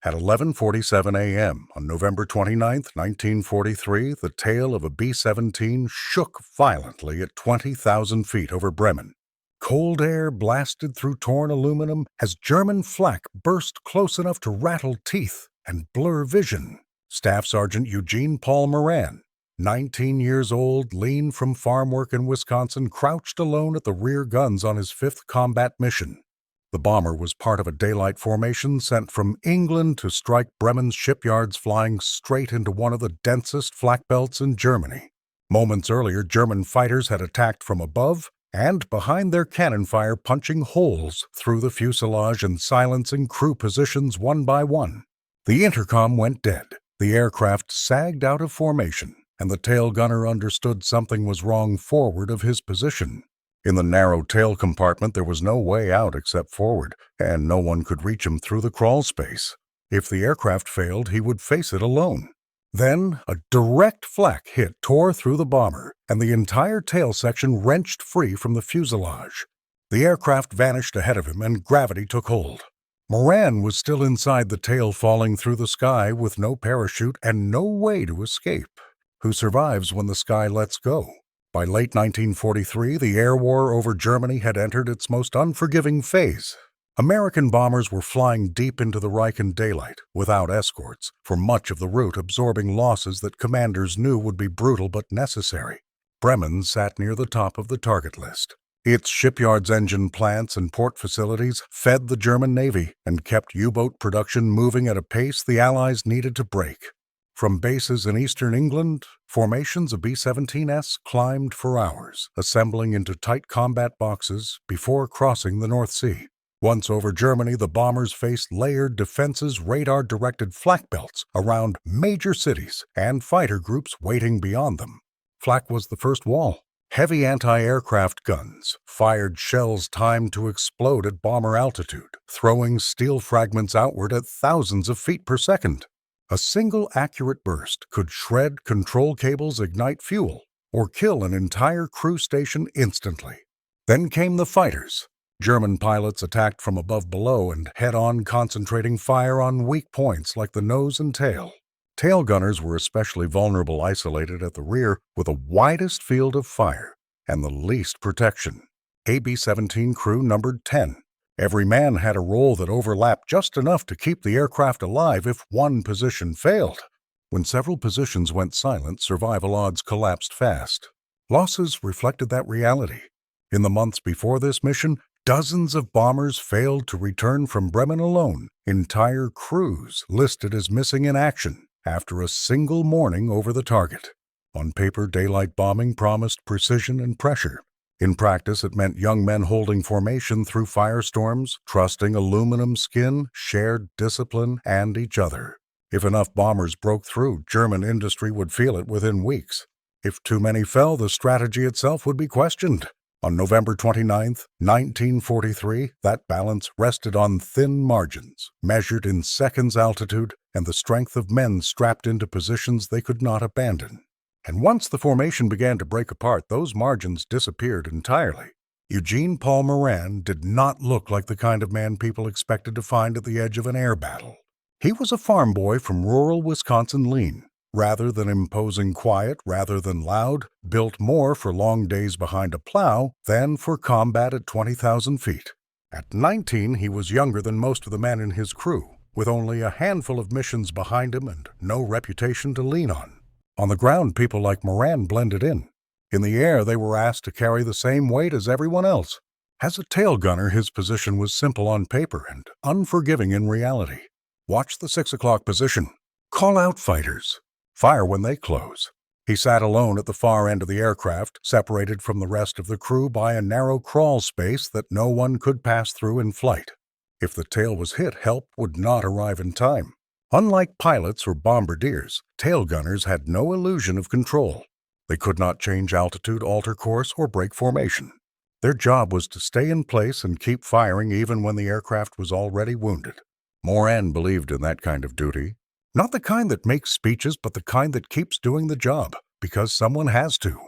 At 11:47 a.m. on November 29, 1943, the tail of a B-17 shook violently at 20,000 feet over Bremen. Cold air blasted through torn aluminum as German flak burst close enough to rattle teeth and blur vision. Staff Sergeant Eugene Moran, 19 years old, lean from farm work in Wisconsin, crouched alone at the rear guns on his 5th combat mission. The bomber was part of a daylight formation sent from England to strike Bremen's shipyards, flying straight into one of the densest flak belts in Germany. Moments earlier, German fighters had attacked from above and behind their cannon fire, punching holes through the fuselage and silencing crew positions one by one. The intercom went dead. The aircraft sagged out of formation, and the tail gunner understood something was wrong forward of his position. In the narrow tail compartment, there was no way out except forward, and no one could reach him through the crawl space. If the aircraft failed, he would face it alone. Then, a direct flak hit tore through the bomber, and the entire tail section wrenched free from the fuselage. The aircraft vanished ahead of him, and gravity took hold. Moran was still inside the tail, falling through the sky with no parachute and no way to escape. Who survives when the sky lets go? By late 1943, the air war over Germany had entered its most unforgiving phase. American bombers were flying deep into the Reich in daylight, without escorts, for much of the route, absorbing losses that commanders knew would be brutal but necessary. Bremen sat near the top of the target list. Its shipyards, engine plants, and port facilities fed the German Navy and kept U-boat production moving at a pace the Allies needed to break. From bases in eastern England, formations of B-17s climbed for hours, assembling into tight combat boxes before crossing the North Sea. Once over Germany, the bombers faced layered defenses, radar-directed flak belts around major cities, and fighter groups waiting beyond them. Flak was the first wall. Heavy anti-aircraft guns fired shells timed to explode at bomber altitude, throwing steel fragments outward at thousands of feet per second. A single accurate burst could shred control cables, ignite fuel, or kill an entire crew station instantly. Then came the fighters. German pilots attacked from above below and head-on, concentrating fire on weak points like the nose and tail. Tail gunners were especially vulnerable, isolated at the rear with the widest field of fire and the least protection. B-17 crew numbered 10. Every man had a role that overlapped just enough to keep the aircraft alive if one position failed. When several positions went silent, survival odds collapsed fast. Losses reflected that reality. In the months before this mission, dozens of bombers failed to return from Bremen alone, entire crews listed as missing in action after a single morning over the target. On paper, daylight bombing promised precision and pressure. In practice, it meant young men holding formation through firestorms, trusting aluminum skin, shared discipline, and each other. If enough bombers broke through, German industry would feel it within weeks. If too many fell, the strategy itself would be questioned. On November 29, 1943, that balance rested on thin margins, measured in seconds altitude, and the strength of men strapped into positions they could not abandon. And once the formation began to break apart, those margins disappeared entirely. Eugene Moran did not look like the kind of man people expected to find at the edge of an air battle. He was a farm boy from rural Wisconsin lean. Rather than imposing quiet, rather than loud, built more for long days behind a plow than for combat at 20,000 feet. At 19, he was younger than most of the men in his crew, with only a handful of missions behind him and no reputation to lean on. On the ground, people like Moran blended in. In the air, they were asked to carry the same weight as everyone else. As a tail gunner, his position was simple on paper and unforgiving in reality. Watch the 6 o'clock position. Call out fighters. Fire when they close. He sat alone at the far end of the aircraft, separated from the rest of the crew by a narrow crawl space that no one could pass through in flight. If the tail was hit, help would not arrive in time. Unlike pilots or bombardiers, tail gunners had no illusion of control. They could not change altitude, alter course, or break formation. Their job was to stay in place and keep firing even when the aircraft was already wounded. Moran believed in that kind of duty. Not the kind that makes speeches, but the kind that keeps doing the job, because someone has to.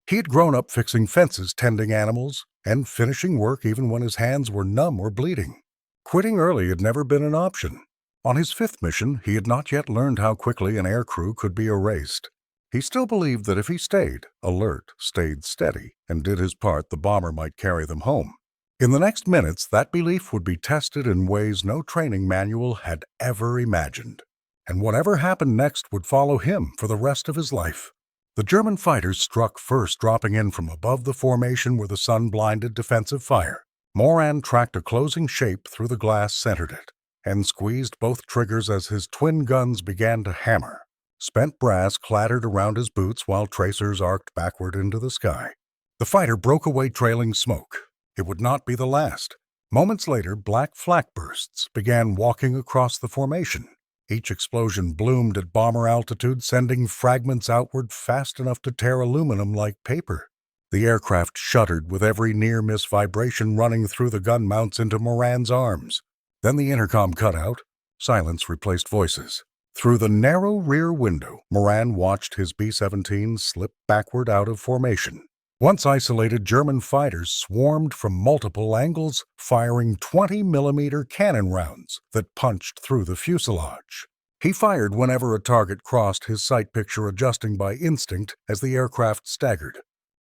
He had grown up fixing fences, tending animals, and finishing work even when his hands were numb or bleeding. Quitting early had never been an option. On his fifth mission, he had not yet learned how quickly an aircrew could be erased. He still believed that if he stayed alert, stayed steady, and did his part, the bomber might carry them home. In the next minutes, that belief would be tested in ways no training manual had ever imagined. And whatever happened next would follow him for the rest of his life. The German fighters struck first, dropping in from above the formation where the sun blinded defensive fire. Moran tracked a closing shape through the glass, centered it, and squeezed both triggers as his twin guns began to hammer. Spent brass clattered around his boots while tracers arced backward into the sky. The fighter broke away trailing smoke. It would not be the last. Moments later, black flak bursts began walking across the formation. Each explosion bloomed at bomber altitude, sending fragments outward fast enough to tear aluminum like paper. The aircraft shuddered with every near-miss vibration running through the gun mounts into Moran's arms. Then the intercom cut out. Silence replaced voices. Through the narrow rear window, Moran watched his B-17 slip backward out of formation. Once isolated, German fighters swarmed from multiple angles, firing 20-millimeter cannon rounds that punched through the fuselage. He fired whenever a target crossed his sight picture, adjusting by instinct as the aircraft staggered.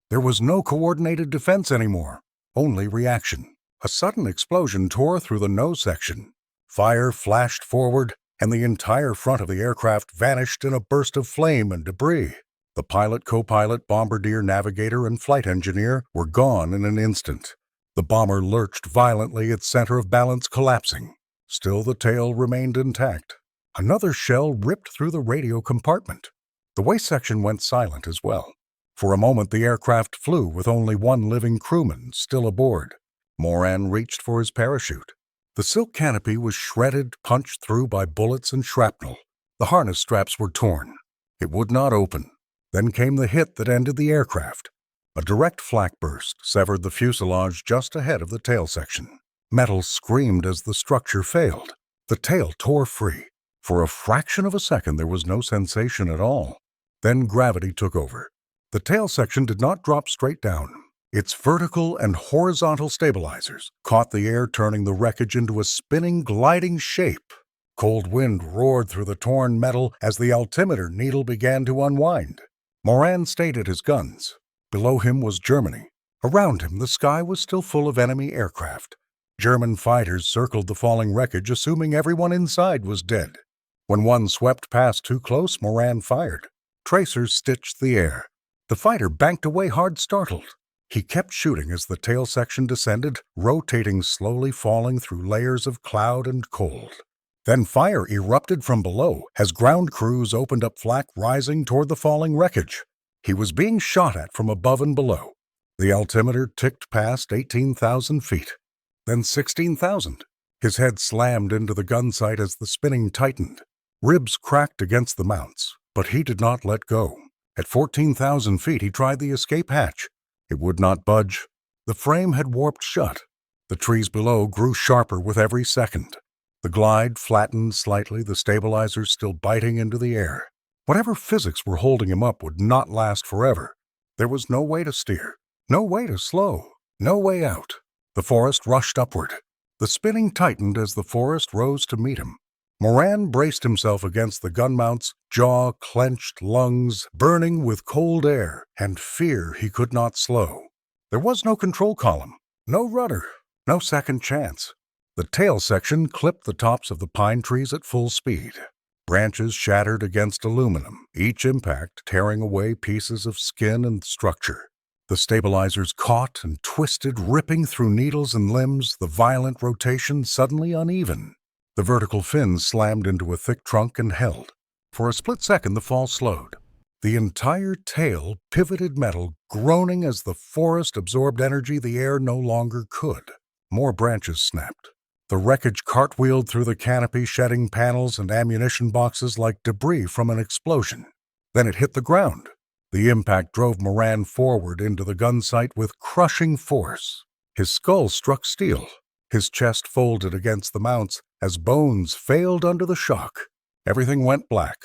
There was no coordinated defense anymore, only reaction. A sudden explosion tore through the nose section. Fire flashed forward, and the entire front of the aircraft vanished in a burst of flame and debris. The pilot, co-pilot, bombardier, navigator, and flight engineer were gone in an instant. The bomber lurched violently, its center of balance collapsing. Still, the tail remained intact. Another shell ripped through the radio compartment. The waist section went silent as well. For a moment, the aircraft flew with only one living crewman still aboard. Moran reached for his parachute. The silk canopy was shredded, punched through by bullets and shrapnel. The harness straps were torn. It would not open. Then came the hit that ended the aircraft. A direct flak burst severed the fuselage just ahead of the tail section. Metal screamed as the structure failed. The tail tore free. For a fraction of a second, there was no sensation at all. Then gravity took over. The tail section did not drop straight down. Its vertical and horizontal stabilizers caught the air, turning the wreckage into a spinning, gliding shape. Cold wind roared through the torn metal as the altimeter needle began to unwind. Moran stayed at his guns. Below him was Germany. Around him, the sky was still full of enemy aircraft. German fighters circled the falling wreckage, assuming everyone inside was dead. When one swept past too close, Moran fired. Tracers stitched the air. The fighter banked away hard, startled. He kept shooting as the tail section descended, rotating slowly, falling through layers of cloud and cold. Then fire erupted from below as ground crews opened up flak, rising toward the falling wreckage. He was being shot at from above and below. The altimeter ticked past 18,000 feet, then 16,000. His head slammed into the gun sight as the spinning tightened. Ribs cracked against the mounts, but he did not let go. At 14,000 feet, he tried the escape hatch. It would not budge. The frame had warped shut. The trees below grew sharper with every second. The glide flattened slightly, the stabilizers still biting into the air. Whatever physics were holding him up would not last forever. There was no way to steer, no way to slow, no way out. The forest rushed upward. The spinning tightened as the forest rose to meet him. Moran braced himself against the gun mounts, jaw clenched, lungs burning with cold air, and fear he could not slow. There was no control column, no rudder, no second chance. The tail section clipped the tops of the pine trees at full speed. Branches shattered against aluminum, each impact tearing away pieces of skin and structure. The stabilizers caught and twisted, ripping through needles and limbs, the violent rotation suddenly uneven. The vertical fins slammed into a thick trunk and held. For a split second, the fall slowed. The entire tail pivoted metal, groaning as the forest absorbed energy the air no longer could. More branches snapped. The wreckage cartwheeled through the canopy, shedding panels and ammunition boxes like debris from an explosion. Then it hit the ground. The impact drove Moran forward into the gun sight with crushing force. His skull struck steel. His chest folded against the mounts as bones failed under the shock. Everything went black.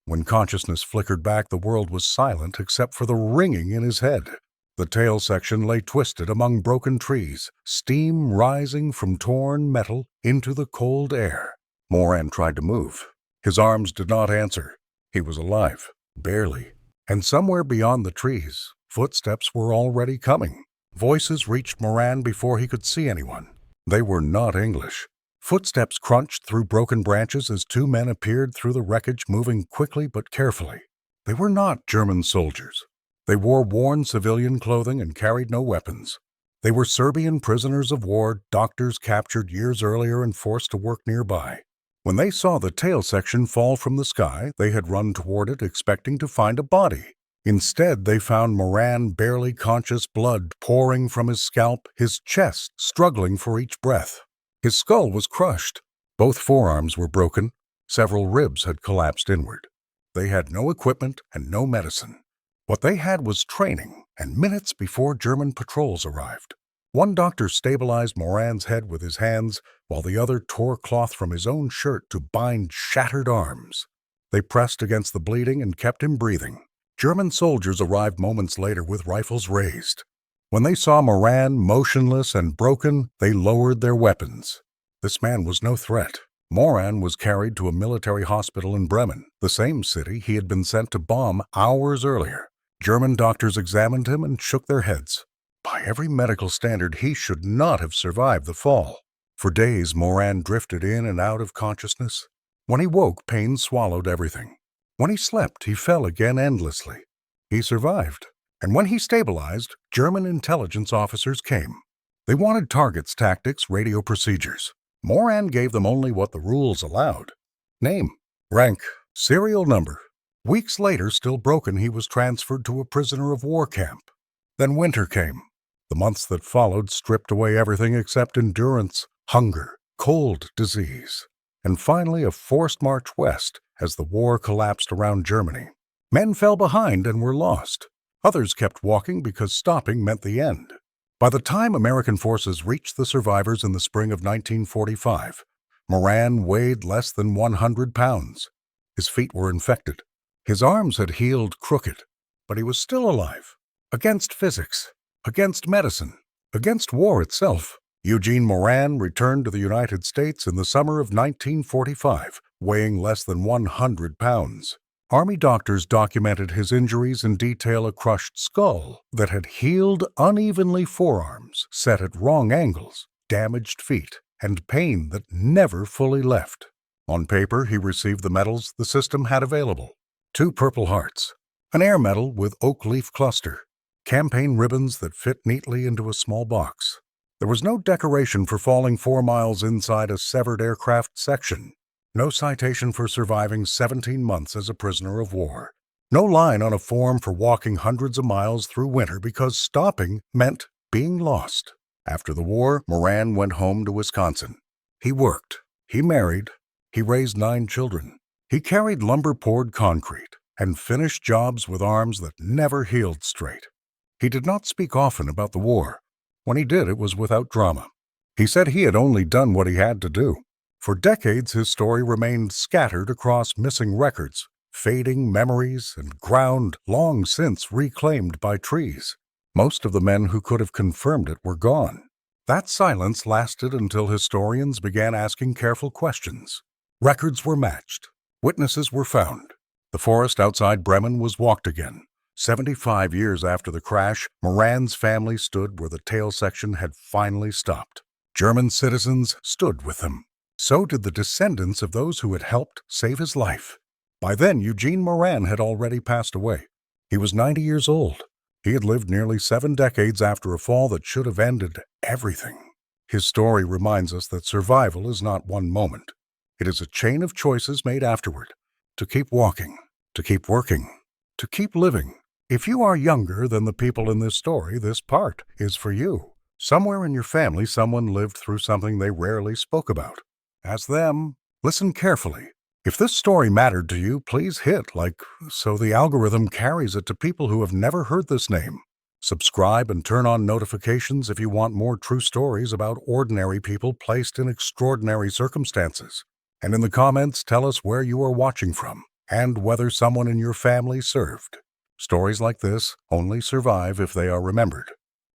When consciousness flickered back, the world was silent except for the ringing in his head. The tail section lay twisted among broken trees, steam rising from torn metal into the cold air. Moran tried to move. His arms did not answer. He was alive, barely. And somewhere beyond the trees, footsteps were already coming. Voices reached Moran before he could see anyone. They were not English. Footsteps crunched through broken branches as two men appeared through the wreckage, moving quickly but carefully. They were not German soldiers. They wore worn civilian clothing and carried no weapons. They were Serbian prisoners of war, doctors captured years earlier and forced to work nearby. When they saw the tail section fall from the sky, they had run toward it expecting to find a body. Instead, they found Moran barely conscious, blood pouring from his scalp, his chest struggling for each breath. His skull was crushed. Both forearms were broken. Several ribs had collapsed inward. They had no equipment and no medicine. What they had was training, and minutes before German patrols arrived. One doctor stabilized Moran's head with his hands, while the other tore cloth from his own shirt to bind shattered arms. They pressed against the bleeding and kept him breathing. German soldiers arrived moments later with rifles raised. When they saw Moran motionless and broken, they lowered their weapons. This man was no threat. Moran was carried to a military hospital in Bremen, the same city he had been sent to bomb hours earlier. German doctors examined him and shook their heads. By every medical standard, he should not have survived the fall. For days, Moran drifted in and out of consciousness. When he woke, pain swallowed everything. When he slept, he fell again endlessly. He survived. And when he stabilized, German intelligence officers came. They wanted targets, tactics, radio procedures. Moran gave them only what the rules allowed. Name, rank, serial number. Weeks later, still broken, he was transferred to a prisoner of war camp. Then winter came. The months that followed stripped away everything except endurance, hunger, cold, disease, and finally a forced march west as the war collapsed around Germany. Men fell behind and were lost. Others kept walking because stopping meant the end. By the time American forces reached the survivors in the spring of 1945, Moran weighed less than 100 pounds. His feet were infected. His arms had healed crooked, but he was still alive. Against physics, against medicine, against war itself, Eugene Moran returned to the United States in the summer of 1945, weighing less than 100 pounds. Army doctors documented his injuries in detail: a crushed skull that had healed unevenly, forearms set at wrong angles, damaged feet, and pain that never fully left. On paper, he received the medals the system had available: 2 Purple Hearts, an air medal with oak leaf cluster, campaign ribbons that fit neatly into a small box. There was no decoration for falling 4 miles inside a severed aircraft section. No citation for surviving 17 months as a prisoner of war. No line on a form for walking hundreds of miles through winter because stopping meant being lost. After the war, Moran went home to Wisconsin. He worked. He married. He raised 9 children. He carried lumber-poured concrete and finished jobs with arms that never healed straight. He did not speak often about the war. When he did, it was without drama. He said he had only done what he had to do. For decades, his story remained scattered across missing records, fading memories, and ground long since reclaimed by trees. Most of the men who could have confirmed it were gone. That silence lasted until historians began asking careful questions. Records were matched. Witnesses were found. The forest outside Bremen was walked again. 75 years after the crash, Moran's family stood where the tail section had finally stopped. German citizens stood with them. So did the descendants of those who had helped save his life. By then, Eugene Moran had already passed away. He was 90 years old. He had lived nearly 7 decades after a fall that should have ended everything. His story reminds us that survival is not one moment. It is a chain of choices made afterward. To keep walking, to keep working, to keep living. If you are younger than the people in this story, this part is for you. Somewhere in your family, someone lived through something they rarely spoke about. Ask them. Listen carefully. If this story mattered to you, please hit like so the algorithm carries it to people who have never heard this name. Subscribe and turn on notifications if you want more true stories about ordinary people placed in extraordinary circumstances. And in the comments, tell us where you are watching from and whether someone in your family served. Stories like this only survive if they are remembered.